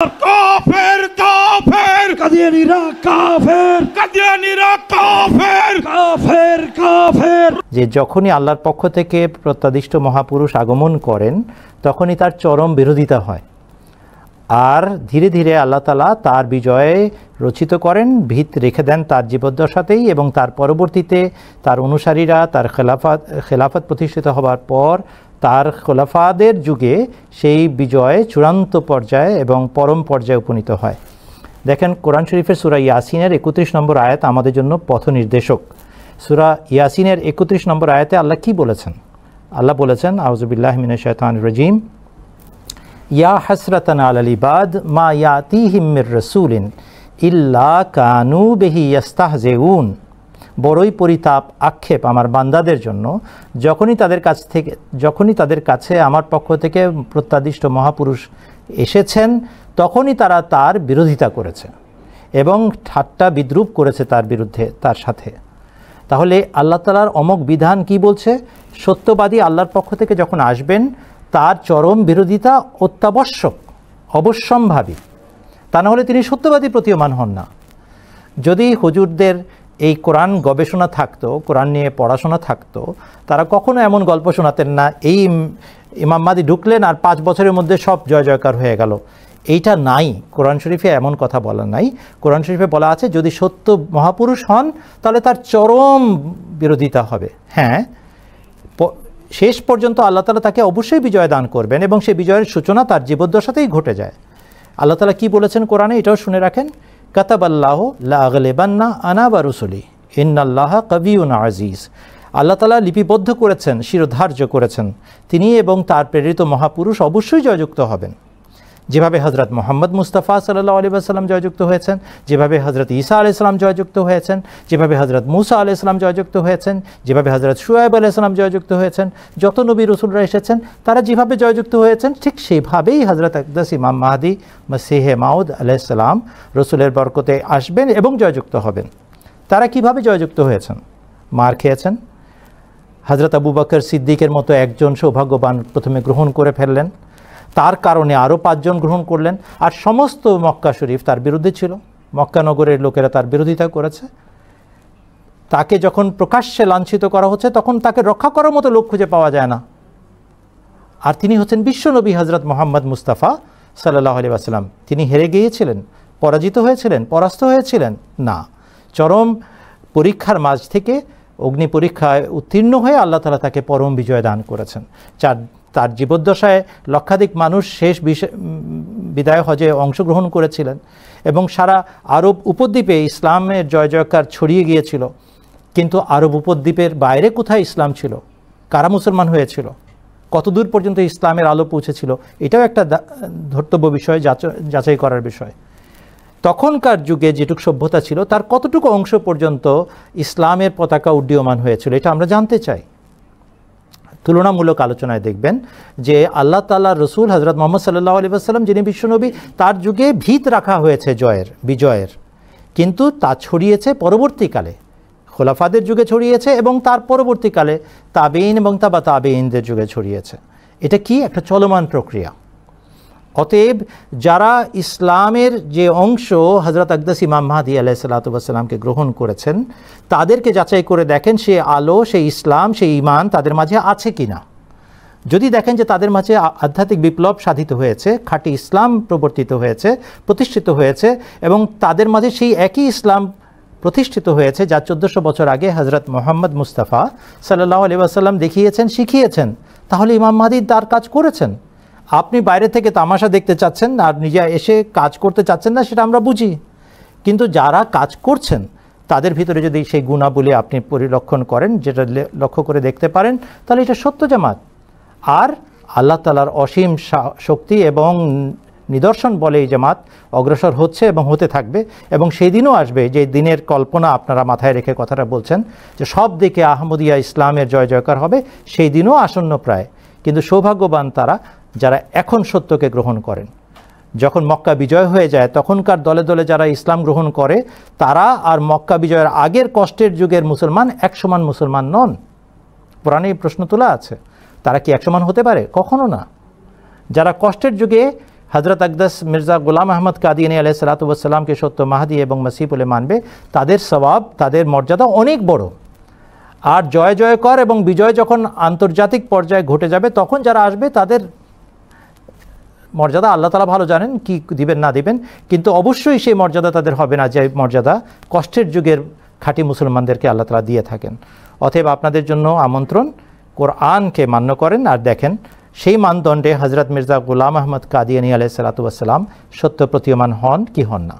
কাফের কাফের কাদিয়ানীরা কাফের, কাদিয়ানীরা কাফের কাফের কাফের। যে যখনই আল্লাহর পক্ষ থেকে প্রত্যাদিষ্ট মহাপুরুষ আগমন করেন তখনই তার চরম বিরোধিতা হয়, আর ধীরে ধীরে আল্লাহ তাআলা তার বিজয়ে রচিত করেন, ভিত রেখে দেন তার জীবদ্দশাতেই, এবং তার পরবর্তীতে তার অনুসারীরা তার খেলাফত প্রতিষ্ঠিত হবার পর তার খোলাফাদের যুগে সেই বিজয় চূড়ান্ত পর্যায়ে এবং পরম পর্যায়ে উপনীত হয়। দেখেন কোরআন শরীফের সূরা ইয়াসিনের ৩১ নম্বর আয়াত আমাদের জন্য পথ নির্দেশক। সূরা ইয়াসিনের ৩১ নম্বর আয়াতে আল্লাহ কি বলেছেন? আল্লাহ বলেছেন, আউযুবিল্লাহি মিনাশ শাইতানির রাজীম, ইয়া হাসরাতান আলাল ইবাদ মা ইয়াতিহিম মির রাসূলিন ইল্লা কানু বিহি ইস্তাহজিউন। বড়ই পরিতাপ আক্ষেপ আমার বান্দাদের জন্য, যখনই তাদের কাছে আমার পক্ষ থেকে প্রত্যাদিষ্ট মহাপুরুষ এসেছেন তখনই তারা তার বিরোধিতা করেছে এবং ঠাট্টা বিদ্রূপ করেছে তার বিরুদ্ধে, তার সাথে। তাহলে আল্লাহ তাআলার অমোঘ বিধান কি বলছে? সত্যবাদী আল্লাহর পক্ষ থেকে যখন আসবেন তার চরম বিরোধিতা অত্যাবশ্যক, অবশ্যম্ভাবী, তা না হলে তিনি সত্যবাদী প্রতীয়মান হন না। যদি হুজুরদের এই কোরআন গবেষণা থাকতো, কোরআন নিয়ে পড়াশোনা থাকতো, তারা কখনো এমন গল্প শোনাতেন না এই ইমাম মাহদী ঢুকলেন আর 5 বছরের মধ্যে সব জয় জয়কার হয়ে গেল। এইটা নাই, কোরআন শরীফে এমন কথা বলা নাই। কোরআন শরীফে বলা আছে যদি সত্য মহাপুরুষ হন তাহলে তার চরম বিরোধিতা হবে। হ্যাঁ, শেষ পর্যন্ত আল্লাহ তাআলা তাকে অবশ্যই বিজয় দান করবেন এবং সেই বিজয়ের সূচনা তার জীবদ্দশাতেই ঘটে যায়। আল্লাহ তাআলা কি বলেছেন কোরআনে, এটাও শুনে রাখেন, কাতাবাল্লাহু লা আগলিবান্না আনা ওয়া রুসুলি ইন্নাল্লাহা কাবিয়্যুন আজিজ। আল্লাহ তাআলা লিপিবদ্ধ করেছেন, শিরোধার্য করেছেন, তিনি এবং তার প্রেরিত মহাপুরুষ অবশ্যই জয়যুক্ত হবেন। যেভাবে হযরত মুহাম্মদ মুস্তাফা সাল্লাল্লাহু আলাইহি ওয়াসাল্লাম জয়যুক্ত হয়েছেন, যেভাবে হযরত ঈসা আলাইহিস সালাম জয়যুক্ত হয়েছেন, যেভাবে হযরত মূসা আলাইহিস সালাম জয়যুক্ত হয়েছেন, যেভাবে হযরত শুআয়ব আলাইহিস সালাম জয়যুক্ত হয়েছেন, যত নবী রাসূলরা এসেছেন তারা যেভাবে জয়যুক্ত হয়েছেন ঠিক সেভাবেই হযরত আকদাস ইমাম মাহদী মসিহে মাউদ আলাইহিস সালাম রাসূলের বরকতে আসবেন এবং জয়যুক্ত হবেন। তারা কিভাবে জয়যুক্ত হয়েছেন? মার খেয়েছেন। হযরত আবু বকর সিদ্দিকের মতো একজন সৌভাগ্যবান প্রথমে গ্রহণ করে ফেললেন, তার কারণে আরও 5 জন গ্রহণ করলেন, আর সমস্ত মক্কা শরীফ তার বিরুদ্ধে ছিল। মক্কা নগরের লোকেরা তার বিরোধিতা করেছে। তাকে যখন প্রকাশ্যে লাঞ্ছিত করা হচ্ছে তখন তাকে রক্ষা করার মতো লোক খুঁজে পাওয়া যায় না। আর তিনি হচ্ছেন বিশ্বনবী হযরত মুহাম্মদ মুস্তাফা সাল্লাল্লাহু আলাইহি ওয়াসাল্লাম। তিনি হেরে গিয়েছিলেন, পরাজিত হয়েছিলেন, পরাস্ত হয়েছিলেন না। চরম পরীক্ষার মাঝ থেকে অগ্নি পরীক্ষায় উত্তীর্ণ হয়ে আল্লাহ তাআলা তাকে পরম বিজয় দান করেছেন। তার জীবদ্দশায় লক্ষাধিক মানুষ শেষ বিদায় হজে অংশগ্রহণ করেছিলেন এবং সারা আরব উপদ্বীপে ইসলামের জয় জয়কার ছড়িয়ে গিয়েছিল। কিন্তু আরব উপদ্বীপের বাইরে কোথায় ইসলাম ছিল? কারা মুসলমান হয়েছিল? কতদূর পর্যন্ত ইসলামের আলো পৌঁছেছিল? এটাও একটা ধর্তব্য বিষয়, যাচাই করার বিষয়। তখনকার যুগে যেটুকু সভ্যতা ছিল তার কতটুকু অংশ পর্যন্ত ইসলামের পতাকা উড্ডীয়মান হয়েছিল এটা আমরা জানতে চাই। তুলনামূলক আলোচনায় দেখবেন যে আল্লাহ তাআলার রসুল হযরত মুহাম্মদ সাল্লাল্লাহু আলাইহি ওয়াসাল্লাম যিনি বিশ্বনবী, তার যুগে ভিত রাখা হয়েছে বিজয়ের, কিন্তু তা ছড়িয়েছে পরবর্তীকালে, খোলাফাদের যুগে ছড়িয়েছে এবং তার পরবর্তীকালে তাবেঈন এবং তাবা তাবেঈনদের যুগে ছড়িয়েছে। এটা কি একটা চলমান প্রক্রিয়া। অতএব যারা ইসলামের যে অংশ হযরত আকদাস ইমাম মাহদী আলাইহিস সালাতু ওয়াস সালামকে গ্রহণ করেছেন তাদেরকে যাচাই করে দেখেন সেই আলো, সেই ইসলাম, সেই ঈমান তাদের মাঝে আছে কিনা। যদি দেখেন যে তাদের মাঝে আধ্যাত্মিক বিপ্লব সাধিত হয়েছে, খাঁটি ইসলাম প্রবর্তিত হয়েছে, প্রতিষ্ঠিত হয়েছে এবং তাদের মাঝে সেই একই ইসলাম প্রতিষ্ঠিত হয়েছে যা 1400 বছর আগে হযরত মুহাম্মদ মুস্তাফা সাল্লাল্লাহু আলাইহি ওয়াসাল্লাম দেখিয়েছেন, শিখিয়েছেন, তাহলে ইমাম মাহদী তার কাজ করেছেন। আপনি বাইরে থেকে তামাশা দেখতে চাচ্ছেন আর নিজে এসে কাজ করতে চাচ্ছেন না, সেটা আমরা বুঝি, কিন্তু যারা কাজ করছেন তাদের ভিতরে যদি সেই গুণাবলী আপনি পরিলক্ষণ করেন, যেটা লক্ষ্য করে দেখতে পারেন, তাহলে এটা সত্য জামাত। আর আল্লাহ তাআলার অসীম শক্তি এবং নিদর্শন বলে এই জামাত অগ্রসর হচ্ছে এবং হতে থাকবে, এবং সেই দিনও আসবে যে দিনের কল্পনা আপনারা মাথায় রেখে কথাটা বলছেন যে সব দিকে আহমদিয়া ইসলামের জয় জয়কার হবে, সেই দিনও আসন্ন প্রায়। কিন্তু সৌভাগ্যবান তারা যারা এখন সত্যকে গ্রহণ করেন। যখন মক্কা বিজয় হয়ে যায় তখনকার দলে দলে যারা ইসলাম গ্রহণ করে তারা আর মক্কা বিজয়ের আগের কষ্টের যুগের মুসলমান এক সমান মুসলমান নন। পুরাণে এই প্রশ্ন তোলা আছে, তারা কি এক সমান হতে পারে? কখনো না। যারা কষ্টের যুগে হযরত আকদাস মির্জা গোলাম আহমদ কাদিয়ানী আলাইহিস সালাতু ওয়াস সালামকে সত্য মাহদি এবং মসিহ বলে মানবে, তাদের সওয়াব, তাদের মর্যাদা অনেক বড়। আর জয় জয়কর এবং বিজয় যখন আন্তর্জাতিক পর্যায়ে ঘটে যাবে, তখন যারা আসবে তাদের মর্যাদা আল্লাহ তাআলা ভালো জানেন কি দিবেন না দিবেন, কিন্তু অবশ্যই সেই মর্যাদা তাদের হবে না যে মর্যাদা কষ্টের যুগের খাঁটি মুসলমানদেরকে আল্লাহ তাআলা দিয়ে থাকেন। অতএব আপনাদের জন্য আমন্ত্রণ, কোরআনকে মান্য করেন আর দেখেন সেই মানদণ্ডে হযরত মির্জা গোলাম আহমদ কাদিয়ানী আলাইহিস সালাতু ওয়াস সালাম সত্য প্রতীয়মান হন কি হন না।